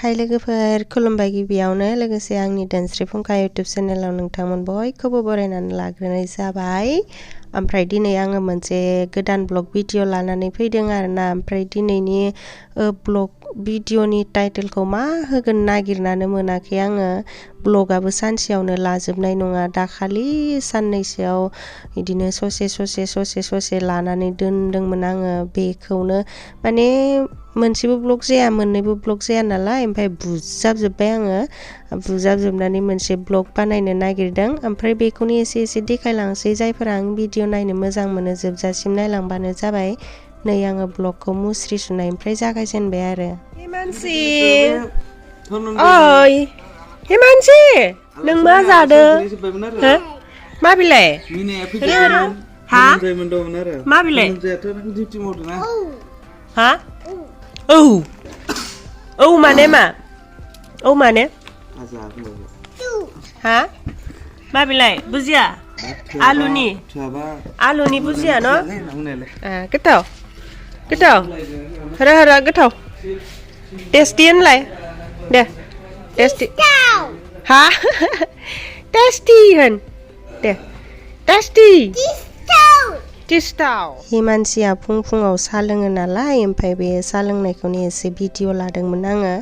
हाय लोगोफोर खुलुमबाय गिबियावनो लोगोसे आंनि धोनस्रि फुंखा यूट्यूब चेनेलाव नोंथांमोन बयखौबो बरायनानै लाग्रोनाय जाबाय। ओमफ्राय दिनै आङो मोनसे गोदान ब्लग भिडिअ लानानै फैदों आरोना। ओमफ्राय दिनैनि ब्लग भिडिअनि टाइटेलखौ मा होगोन नागिरनानै मोनाखै आङो। ब्लगाबो सानसेयावनो लाजोबनाय नङा, दाखालि साननैसोआव बिदिनो ससे लानानै दोनदोंमोन आङो। बेखौनो माने मोनसेबो ब्लग जाया मोननैबो ब्लग जाया नालाय, ओमफ्राय बुजाबजोब्बाय आङो। बुजाबजोबनानै मोनसे ब्लग बानायनो नागिरदों। ओमफ्राय बेखौनो एसे देखायलांसै। जायफोरा आं भिडिअ नायनो मोजां मोनो जोबजासिम नायलांबानो जाबाय। नै आङो ब्लगखौ मुस्रि सुनायनिफ्राय जागायजेनबाय आरो। हिमानसि ओइ हिमानसि नों मा जादों? हो मा बिलाइ? हा मा बिलाइ? हा औ माने मा? औ माने? हा मा बिलाइ? बुजिया? आलुनि बुजिया न? गोथाव हरा गोथाव टेस्टि होनलाय दे। टेस्टि हा टेस्टि होन दे। टेस्टि हिमानसिया फुङाव साहा लोङो नालाय, ओमफ्राय बे साहा लोंनायखौनो एसे भिडिअ लादोंमोन आङो।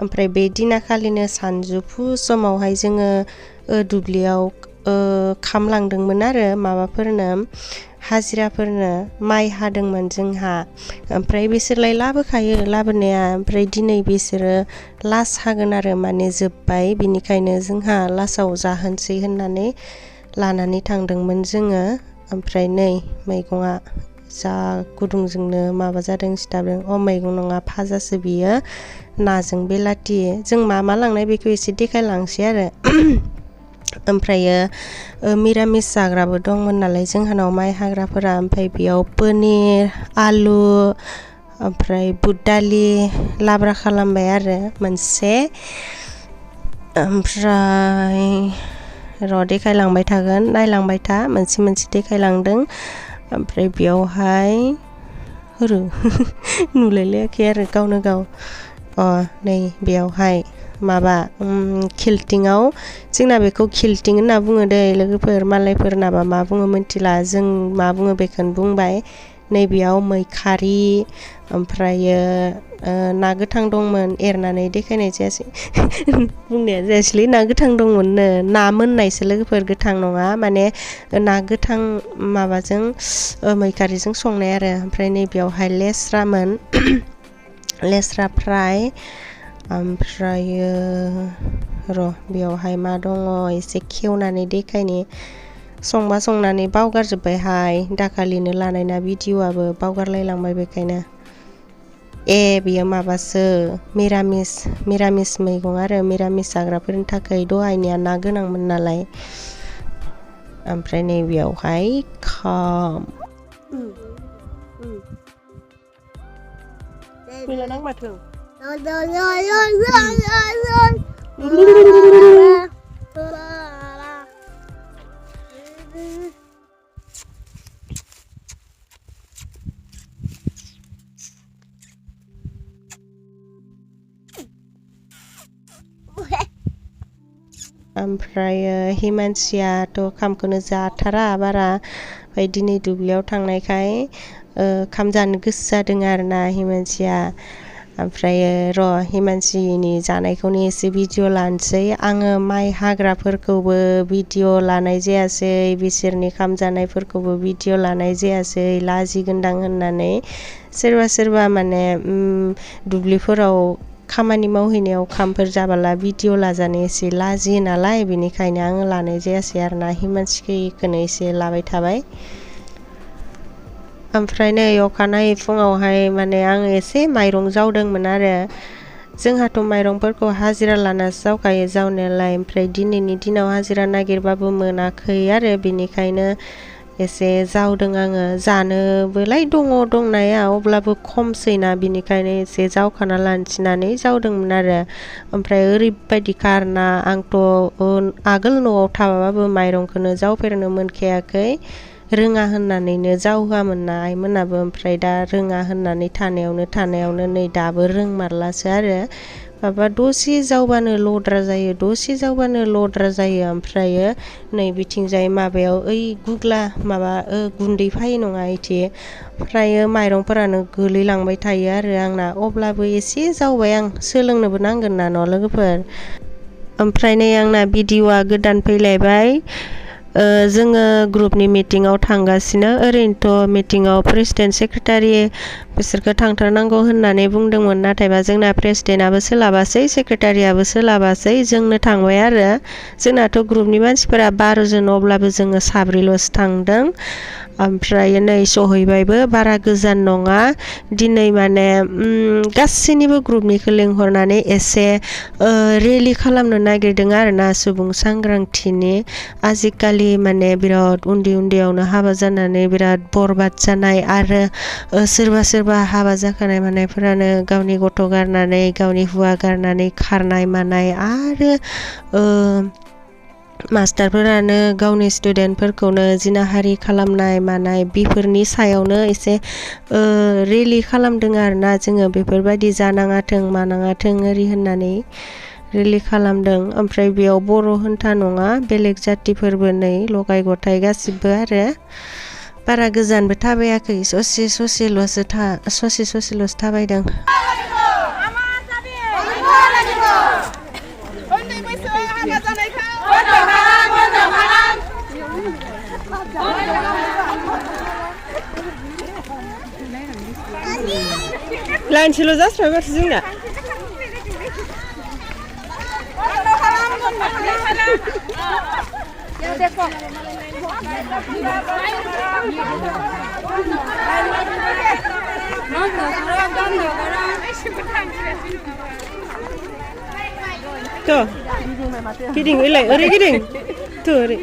ओमफ्राय बे दिनाखालिनो सानजौफु समावहाय जोङो दुब्लियाव खामलांदोंमोन आरो माबाफोरनो हाजिराफोरनो माइ हादोंमोन जोंहा। ओमफ्राय बिसोरलाय लाबोखायो लाबोनाया, ओमफ्राय दिनै बिसोरो लास हागोन आरो माने जोब्बाय। बिनिखायनो जोंहा लासाव जाहोनसै होननानै लानानै थांदोंमोन जोङो। ओमफ्राय नै मैगङा जा गुदुंजोंनो माबा जादों सिथाबदों। मैगं नङा फाजासो बियो, नाजों बेलाथि। जों मा लांनाय बेखौ एसे देखायलांसै आरो। ओमफ्रायो मिरामिस जाग्राबो दंमोन नालाय जोंहानाव माइ हाग्राफोरा। ओमफ्राय बेयाव पनिर आलु ओमफ्राय बुट दालि लाब्रा खालामबाय आरो मोनसे। ओमफ्राय देखायलांबाय थागोन, नायलांबाय था, मोनसे देखायलांदों। ओमफ्राय बेयावहाय नुलायलायाखै आरो गावनो गाव। नै बेयावहाय माबा खिल्टिङाव, जोंना बेखौ खिल्टिं होनना बुङो दै लोगोफोर। मालायफोरनाबा मा बुङो मिथिला, जों मा बुङो बेखौनो बुंबाय। नैबेयाव मैखारि ओमफ्रायो ना गोथां दंमोन, एरनानै देखायनाय जायासै बुंनाया जायासैलै। ना गोथां दंमोननो, ना मोननायसो लोगोफोर, गोथां नङा माने ना गोथां माबाजों मैखारिजों संनाय आरो। ओमफ्राय नैबेयावहाय लेस्रामोन लेस्रा फ्राय। ओमफ्रायो बेयावहाय मा दङ एसे खेवनानै देखायनि। संनानै बावगारजोब्बायहाय, दाखालिनो लानाय ना भिडिअआबो बावगारलायलांबाय। बेखायनो बेयो माबासो मिरामिस मैगं आरो, मिरामिस जाग्राफोरनि थाखाय। दहायनिया ना गोनांमोन नालाय। ओमफ्राय नैबेयावहाय माथो ओमफ्रायो हिमानसियाथ' ओंखामखौनो जाथारा बारा। ओमफ्राय दिनै दुब्लियाव थांनायखाय ओंखाम जानो गोसो जादों आरोना हिमानसिया। ओमफ्रायो हिमानसिनि जानायखौनो एसे भिडिअ लानोसै आङो। माइ हाग्राफोरखौबो भिडिअ लानाय जायासै, बिसोरनि ओंखाम जानायफोरखौबो भिडिअ लानाय जायासै, लाजिगोनदां होननानै। सोरबा माने दुब्लिफोराव खामानि मावहैनायाव ओंखामफोर जाबाला भिडिअ लाजानो एसे लाजियो नालाय, बेनिखायनो आङो लानाय जायासै आरोना। हिमानसिखौनो एसे लाबाय थाबाय। ओमफ्राय नै अखानायै फुङावहाय माने आङो एसे माइरं जावदोंमोन आरो। जोंहाथ' माइरंफोरखौ हाजिरा लानासो जावखायो जावनायालाय। ओमफ्राय दिनैनि दिनाव हाजिरा नागिरबाबो मोनाखै आरो, बेनिखायनो एसे जावदों आङो। जानोबोलाय दङ दंनाया, अब्लाबो खमसैना, बिनिखायनो एसे जावखाना लानसिनानै जावदोंमोन आरो। ओमफ्राय ओरैबायदि खारना, आंथ' आगोल न'आव थाबाबो माइरंखौनो जावफेरनो मोनखायाखै। रोङा होननानैनो जावहोआमोन ना आइमोनाबो। ओमफ्राय दा रोङा होननानै थानायावनो नै दाबो रोंमारलासो आरो। माबा दसे जावबानो लद्रा जायो दसे जावबानो लद्रा जायो ओमफ्रायो नै बिथिंजाय माबायाव ओइ गुग्ला माबा गुन्दै फायो नङा इथि फ्रायो माइरंफोरानो गोलैलांबाय थायो आरो आंना अब्लाबो एसे जावबाय आं सोलोंनोबो नांगोन ना न' लोगोफोर ओमफ्राय नै आंना भिडिअ'आ गोदान फैलायबाय जोङो ग्रुपनि मिटिङाव थांगासिनो ओरैनोथ' मिटिङाव प्रेसिडेन्ट सेक्रेटारि बिसोरखौ थांथारनांगौ होननानै बुंदोंमोन नाथायबा जोंना प्रेसिडेन्टआबो सोलाबासै सेक्रेटारियाबो सोलाबासै जोंनो थांबाय आरो जोंनाथ' ग्रुपनि मानसिफोरा 12 जन अब्लाबो जोङो साब्रैल'सो थांदों ओमफ्राय नै सहैबायबो बारा गोजान नङा दिनै माने गासैनिबो ग्रुपनिखौ लिंहरनानै एसे रेलि खालामनो नागिरदों आरोना सुबुं सांग्रांथिनि आजिखालि माने बिराद उन्दै उन्दैयावनो हाबा जानानै बिराद बरबाद जानाय आरो सोरबा सोरबा हाबा जाखानाय मानायफोरानो गावनि गथ' गारनानै गावनि हौवा गारनानै खारनाय मानाय आरो मास्टारफोरानो गावनि स्टुडेन्टफोरखौनो जिनाहारि खालामनाय मानाय बेफोरनि सायावनो एसे रेलि खालामदों आरोना जोङो बेफोरबायदि जानाङाथों मानाङाथों ओरै होननानै रेलि खालामदों ओमफ्राय बेयाव बर' होनथा नङा बेलेग जातिफोरबो नै लगाय गथाय गासिबो आरो बारा गोजानबो थाबायाखै ससेल'सो थाबायदों लाइनसेल' जास्राबाय माथो जोंना tuh गिदिं ओइलाय ओरै गिदिं tuh ओरै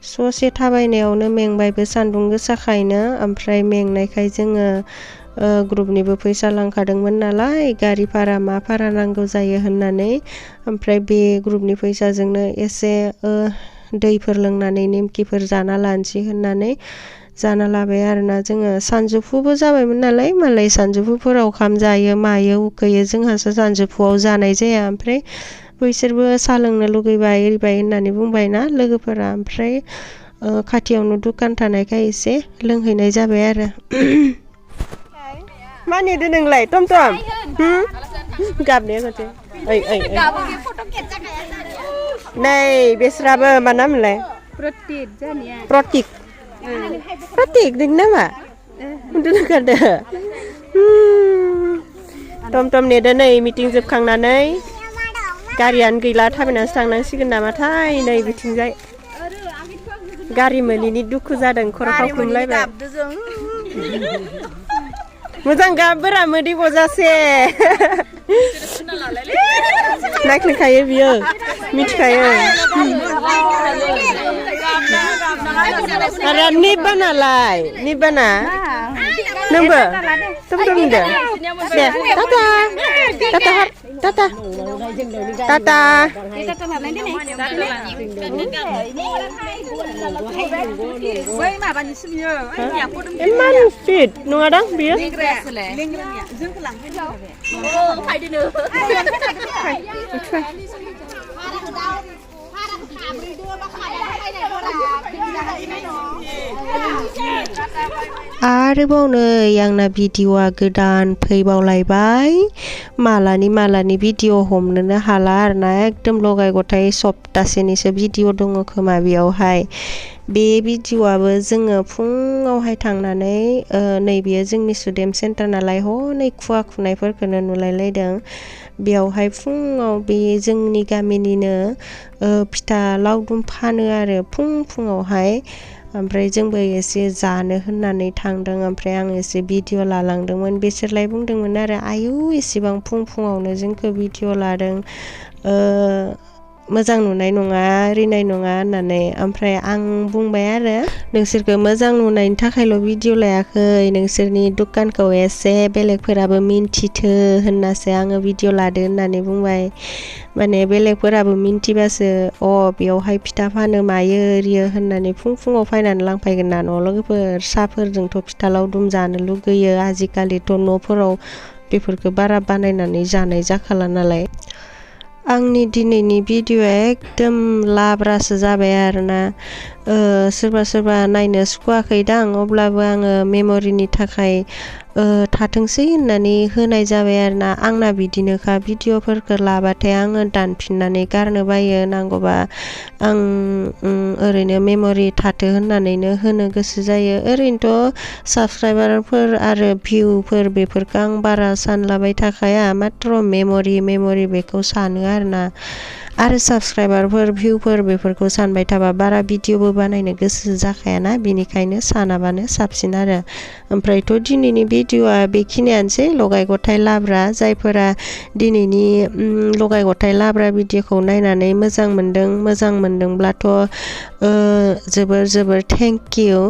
ससे थाबायनायावनो मेंबायबो सान्दुं गोसाखायनो ओमफ्राय मेंनायखाय जोङो ग्रुपनिबो फैसा लांखादोंमोन नालाय गारि भारा मा भारा नांगौ जायो होननानै ओमफ्राय बे ग्रुपनि फैसाजोंनो एसे दैफोर लोंनानै निमकिफोर जाना लानोसै होननानै जाना लाबाय आरोना जोङो सानजौफुबो जाबायमोन नालाय मालाय सानजौफुफोराव ओंखाम जायो मायो उखैयो जोंहासो सानजौफुआव जानाय जाया ओमफ्राय बैसोरबो साहा लोंनो लुगैबाय एरैबाय होननानै बुंबायना लोगोफोरा ओमफ्राय खाथियावनो दुखान थानायखाय एसे लोंहैनाय जाबाय आरो मा नेदो नोंलाय टमटम गाबनाया माथो ओइ नै बेस्राबो मा नामलाय प्रटिक दों नामा उन्दुनो ओंखारदो टमटम नेदो नै मिटिं जोबखांनानै गारियानो गैला थाबायनासो थांनांसिगोन नामाथाय नै बिथिंजाय गारि मोनैनि दुखु जादों खर'आव खुमलायबाय मोजां गाबबोरा मोदै बजासे नायख्लिखायो बियो मिथिखायो आरो निब्बानालाय निब्बाना नोंबो टमटम होनदो दे टाटा इमान फिट नङा दां बियो आरोबाव नै आंना भिडिअ'आ गोदान फैबावलायबाय मालानि भिडिअ' हमनोनो हाला आरोना एकदम लगाय गथाय सप्तासेनिसो भिडिअ' दङ खोमा बेयावहाय बे भिडिअ'आबो जोङो फुङावहाय थांनानै नैबेयो जोंनि सुदेम सेन्टार नालाय हनै खुवा खुनायफोरखौनो नुलायलायदों बेयावहाय फुङाव बे जोंनि गामिनिनो फिथा लावदुम फानो आरो फुङावहाय ओमफ्राय जोंबो एसे जानो होननानै थांदों ओमफ्राय आं एसे भिडिअ' लालांदोंमोन बिसोरलाय बुंदोंमोन आरो आयु एसेबां फुङावनो जोंखौ भिडिअ' लादों मोजां नुनाय नङा रिनाय नङा होननानै ओमफ्राय आं बुंबाय आरो नोंसोरखौ मोजां नुनायनि थाखायल' भिडिअ' लायाखै नोंसोरनि दुखानखौ एसे बेलेगफोराबो मिन्थिथो होननासो आङो भिडिअ' लादो होननानै बुंबाय माने बेलेगफोराबो मिन्थिबासो बेयावहाय फिथा फानो मायो ओरियो होननानै फुङाव फायनानै लांफैगोन ना न' लोगोफोर साहाफोरजोंथ' फिथा लावदुम जानो लुगैयो आजिखालिथ' न'फोराव बेफोरखौ बारा बानायनानै जानाय जाखाला नालाय आंनि दिनैनि भिडिअ'आ एकदम लाब्रासो जाबाय आरोना सोरबा सोरबा नायनो सुखुवाखैदां अब्लाबो आङो मेम'रिनि थाखाय थाथोंसै होननानै होनाय जाबाय आरोना आंना बिदिनोखा भिडिअ'फोरखौ लाबाथाय आङो दानफिननानै गारनो बायो नांगौबा आं ओरैनो मेम'रि थाथो होननानैनो होनो गोसो जायो ओरैनोथ' साबस्क्राइबारफोर आरो भिउफोर बेफोरखौ आं बारा सानलाबाय थाखाया माथ्र' मेम'रि बेखौ सानो आरोना आरो साबस्क्राइबारफोर भिउफोर बेफोरखौ सानबाय थाबा बारा भिडिअ'बो बानायनो गोसो जाखायाना बिनिखायनो सानाबानो साबसिन आरो ओमफ्रायथ' दिनैनि भिडिअ'आ बेखिनियानोसै लगाय गथाय लाब्रा जायफोरा दिनैनि लगाय गथाय लाब्रा भिडिअ'खौ नायनानै मोजां मोनदोंब्लाथ' जोबोर थेंक इउ